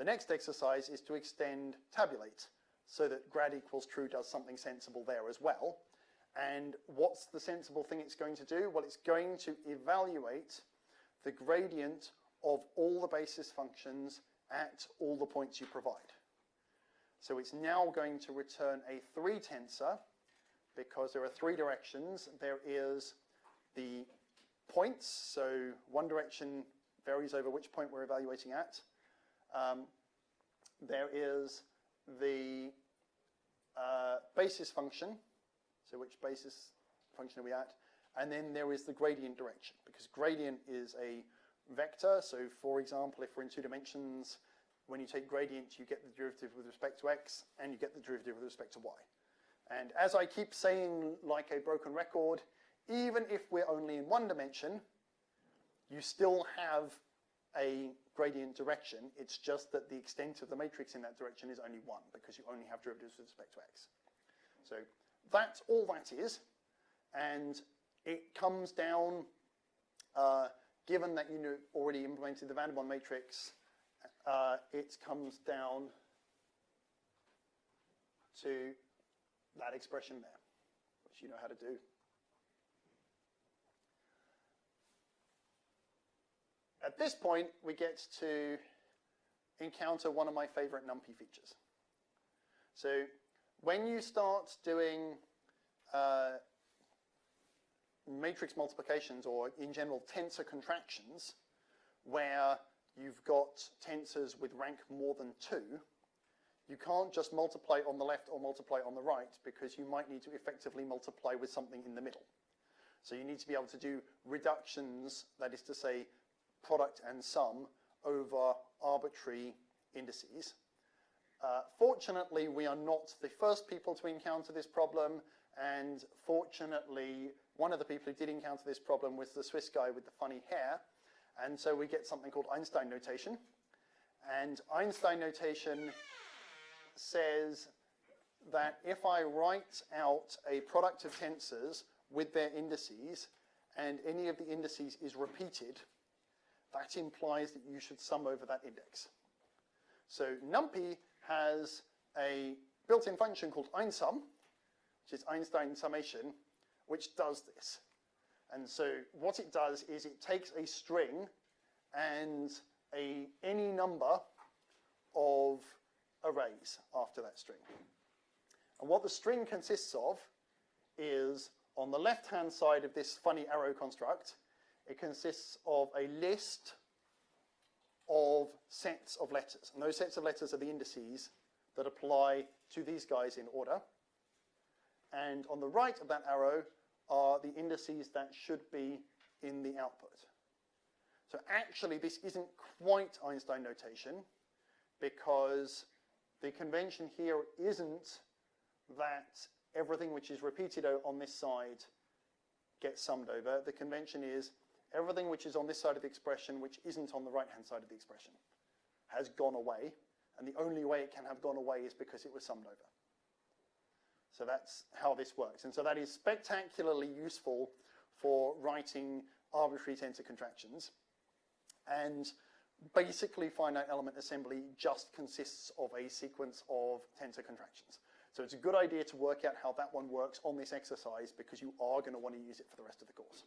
The next exercise is to extend tabulate so that grad equals true does something sensible there as well. And what's the sensible thing it's going to do? Well, it's going to evaluate the gradient of all the basis functions at all the points you provide. So it's now going to return a 3 tensor because there are 3 directions. There is the points, so one direction varies over which point we're evaluating at. There is the basis function, so which basis function are we at? And then there is the gradient direction, because gradient is a vector. So for example, if we're in 2 dimensions, when you take gradient, you get the derivative with respect to x, and you get the derivative with respect to y. And as I keep saying, like a broken record, even if we're only in 1 dimension, you still have a gradient direction. It's just that the extent of the matrix in that direction is only 1, because you only have derivatives with respect to x. So that's all that is, and it comes down, given that you already implemented the van der Waals matrix, it comes down to that expression there, which you know how to do. At this point, we get to encounter one of my favorite NumPy features. So when you start doing matrix multiplications, or in general tensor contractions, where you've got tensors with rank more than 2, you can't just multiply on the left or multiply on the right, because you might need to effectively multiply with something in the middle. So you need to be able to do reductions, that is to say, product and sum over arbitrary indices. Fortunately, we are not the first people to encounter this problem, and fortunately, one of the people who did encounter this problem was the Swiss guy with the funny hair, and so we get something called Einstein Notation. And Einstein Notation says that if I write out a product of tensors with their indices, and any of the indices is repeated, that implies that you should sum over that index. So NumPy has a built-in function called einsum, which is Einstein Summation, which does this. And so what it does is it takes a string and any number of arrays after that string. And what the string consists of is, on the left-hand side of this funny arrow construct, it consists of a list of sets of letters. And those sets of letters are the indices that apply to these guys in order. And on the right of that arrow are the indices that should be in the output. So actually, this isn't quite Einstein notation, because the convention here isn't that everything which is repeated on this side gets summed over. The convention is everything which is on this side of the expression, which isn't on the right-hand side of the expression, has gone away. And the only way it can have gone away is because it was summed over. So that's how this works. And so that is spectacularly useful for writing arbitrary tensor contractions. And basically, finite element assembly just consists of a sequence of tensor contractions. So it's a good idea to work out how that one works on this exercise, because you are going to want to use it for the rest of the course.